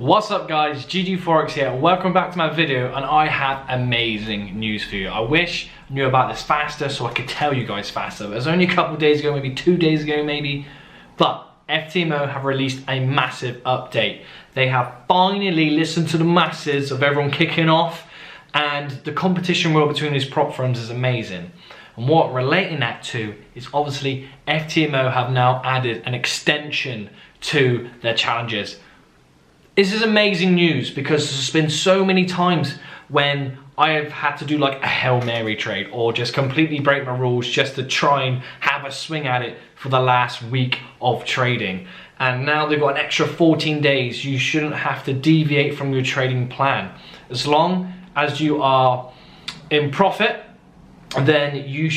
What's up guys, GG Forex here. Welcome back to my video, and I have amazing news for you. I wish I knew about this faster so I could tell you guys faster. It was only a couple of days ago, maybe 2 days ago maybe, but FTMO have released a massive update. They have finally listened to the masses of everyone kicking off, and the competition world between these prop firms is amazing. And what relating that to is obviously FTMO have now added an extension to their challenges. This is amazing news because there's been so many times when I have had to do like a Hail Mary trade or just completely break my rules just to try and have a swing at it for the last week of trading. And now they've got an extra 14 days. You shouldn't have to deviate from your trading plan. As long as you are in profit, then you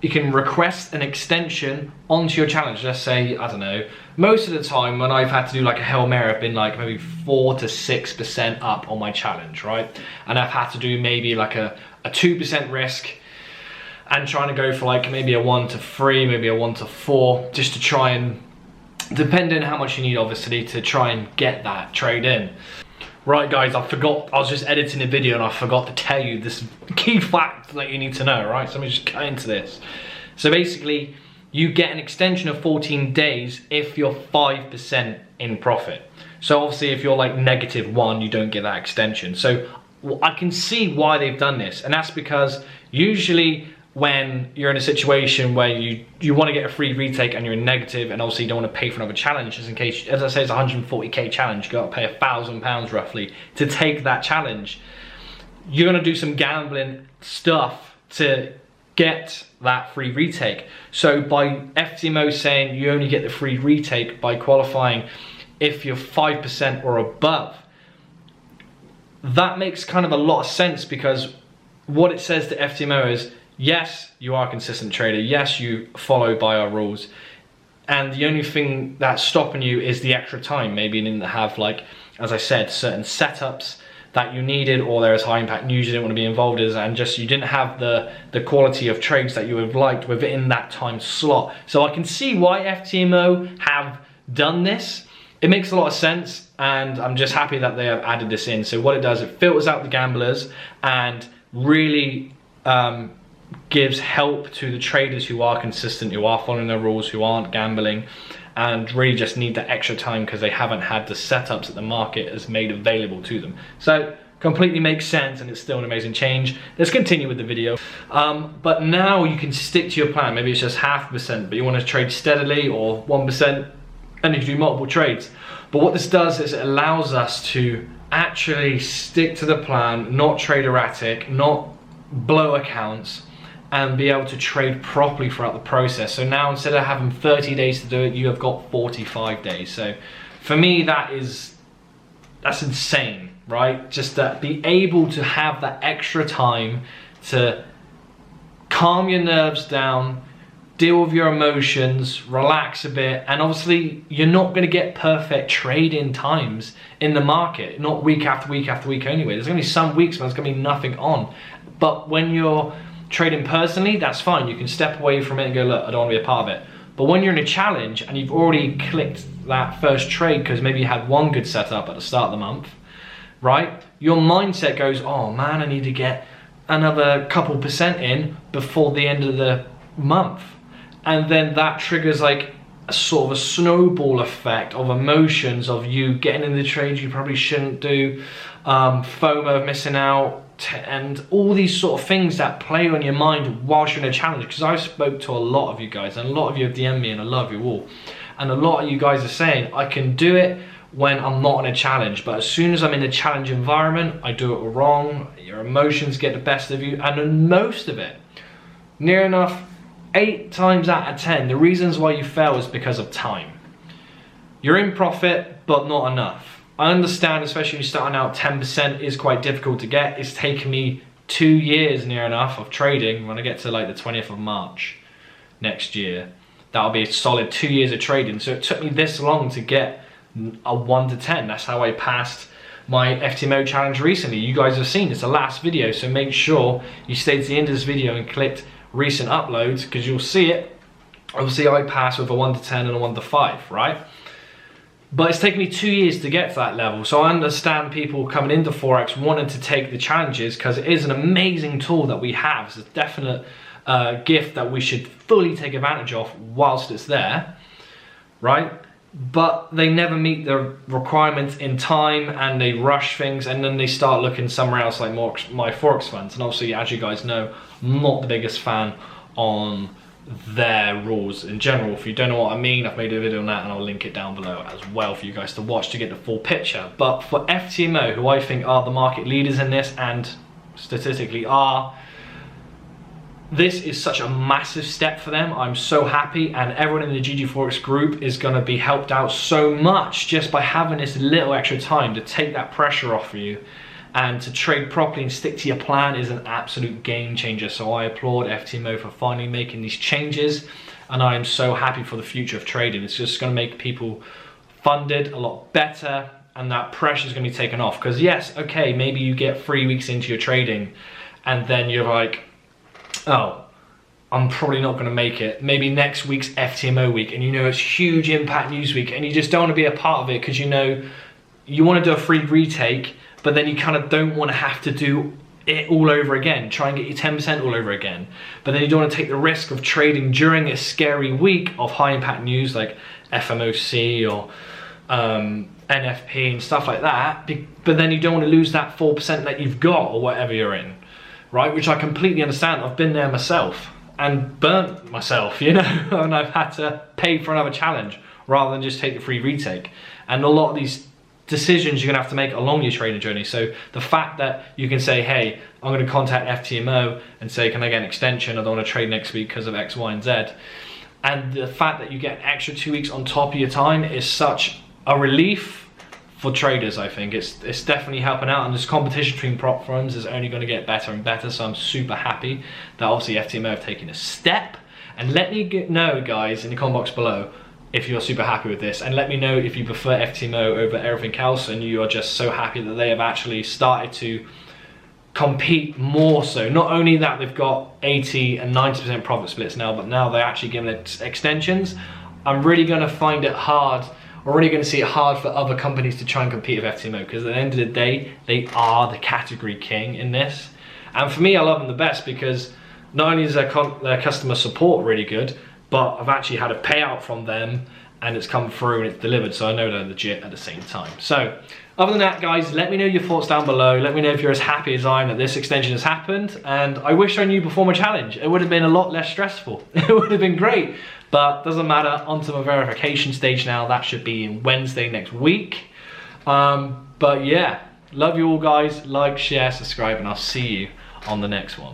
can request an extension onto your challenge. Let's say, I don't know, most of the time when I've had to do like a Hail Mary, I've been like maybe 4 to 6% up on my challenge, right? And I've had to do maybe like a 2% risk and trying to go for like maybe a 1 to 3, maybe a 1 to 4, just to try and, depending on how much you need obviously, to try and get that trade in. Right guys, I was just editing a video and I forgot to tell you this key fact that you need to know, right? So let me just get into this. So basically, you get an extension of 14 days if you're 5% in profit. So obviously if you're like -1, you don't get that extension. So I can see why they've done this, and that's because usually when you're in a situation where you want to get a free retake and you're in negative, and obviously you don't want to pay for another challenge, just in case, as I say, it's a 140k challenge, you got to pay £1,000 roughly to take that challenge. You're going to do some gambling stuff to get that free retake. So by FTMO saying you only get the free retake by qualifying if you're 5% or above, that makes kind of a lot of sense, because what it says to FTMO is, yes, you are a consistent trader. Yes, you follow by our rules. And the only thing that's stopping you is the extra time. Maybe you didn't have, like, as I said, certain setups that you needed, or there is high impact news you didn't want to be involved in, and just you didn't have the quality of trades that you would have liked within that time slot. So I can see why FTMO have done this. It makes a lot of sense, and I'm just happy that they have added this in. So what it does, it filters out the gamblers and really gives help to the traders who are consistent, who are following their rules, who aren't gambling, and really just need that extra time because they haven't had the setups that the market has made available to them. So completely makes sense, and it's still an amazing change. Let's continue with the video. But now you can stick to your plan. Maybe it's just 0.5%, but you want to trade steadily, or 1%, and you can do multiple trades. But what this does is it allows us to actually stick to the plan, not trade erratic, not blow accounts, and be able to trade properly throughout the process. So now instead of having 30 days to do it, you have got 45 days. So for me, that's insane, right? Just to be able to have that extra time to calm your nerves down, deal with your emotions, relax a bit, and obviously you're not going to get perfect trading times in the market, not week after week after week anyway. There's going to be some weeks when there's going to be nothing on. But when you're trading personally, that's fine. You can step away from it and go, look, I don't want to be a part of it. But when you're in a challenge and you've already clicked that first trade because maybe you had one good setup at the start of the month, right? Your mindset goes, oh man, I need to get another couple percent in before the end of the month. And then that triggers like a sort of a snowball effect of emotions of you getting in the trades you probably shouldn't do, FOMO of missing out, and all these sort of things that play on your mind whilst you're in a challenge. Because I spoke to a lot of you guys, and a lot of you have DM'd me, and I love you all. And a lot of you guys are saying, I can do it when I'm not in a challenge, but as soon as I'm in a challenge environment, I do it wrong, your emotions get the best of you, and most of it, near enough 8 times out of 10, the reasons why you fail is because of time. You're in profit, but not enough. I understand, especially when you're starting out, 10% is quite difficult to get. It's taken me 2 years near enough of trading. When I get to like the 20th of March next year, that'll be a solid 2 years of trading. So it took me this long to get a 1 to 10. That's how I passed my FTMO challenge recently. You guys have seen, it's the last video, so make sure you stay to the end of this video and clicked recent uploads, because you'll see it. Obviously I passed with a 1 to 10 and a 1 to 5, right? But it's taken me 2 years to get to that level. So I understand people coming into Forex wanting to take the challenges, because it is an amazing tool that we have. It's a definite gift that we should fully take advantage of whilst it's there, right? But they never meet the requirements in time, and they rush things, and then they start looking somewhere else, like my Forex funds. And obviously, as you guys know, I'm not the biggest fan on their rules in general. If you don't know what I mean, I've made a video on that, and I'll link it down below as well for you guys to watch to get the full picture. But for FTMO, who I think are the market leaders in this, and statistically are, this is such a massive step for them. I'm so happy, and everyone in the GG Forex group is going to be helped out so much just by having this little extra time to take that pressure off of you, and to trade properly and stick to your plan is an absolute game changer. So I applaud FTMO for finally making these changes, and I am so happy for the future of trading. It's just going to make people funded a lot better, and that pressure is going to be taken off. Because yes, okay, maybe you get 3 weeks into your trading and then you're like, oh, I'm probably not going to make it. Maybe next week's FTMO week, and you know it's huge impact news week, and you just don't want to be a part of it because you know you want to do a free retake, but then you kind of don't want to have to do it all over again, try and get your 10% all over again. But then you don't want to take the risk of trading during a scary week of high impact news like FMOC or NFP and stuff like that. But then you don't want to lose that 4% that you've got or whatever you're in, right? Which I completely understand. I've been there myself and burnt myself, you know, and I've had to pay for another challenge rather than just take the free retake. And a lot of these decisions you're gonna have to make along your trading journey. So the fact that you can say, hey, I'm gonna contact FTMO and say, can I get an extension? I don't wanna trade next week because of X, Y, and Z. And the fact that you get an extra 2 weeks on top of your time is such a relief for traders, I think. It's definitely helping out, and this competition between prop firms is only gonna get better and better. So I'm super happy that obviously FTMO have taken a step. And let me know, guys, in the comment box below, if you're super happy with this, and let me know if you prefer FTMO over everything else, and you are just so happy that they have actually started to compete more so. Not only that they've got 80 and 90% profit splits now, but now they're actually giving it extensions. I'm really gonna find it hard, or really gonna see it hard for other companies to try and compete with FTMO, because at the end of the day, they are the category king in this. And for me, I love them the best because not only is their customer support really good, but I've actually had a payout from them, and it's come through and it's delivered, so I know they're legit at the same time. So other than that, guys, let me know your thoughts down below. Let me know if you're as happy as I am that this extension has happened, and I wish I knew before my challenge. It would have been a lot less stressful. It would have been great, but doesn't matter. Onto my verification stage now. That should be Wednesday next week. But yeah, love you all, guys. Like, share, subscribe, and I'll see you on the next one.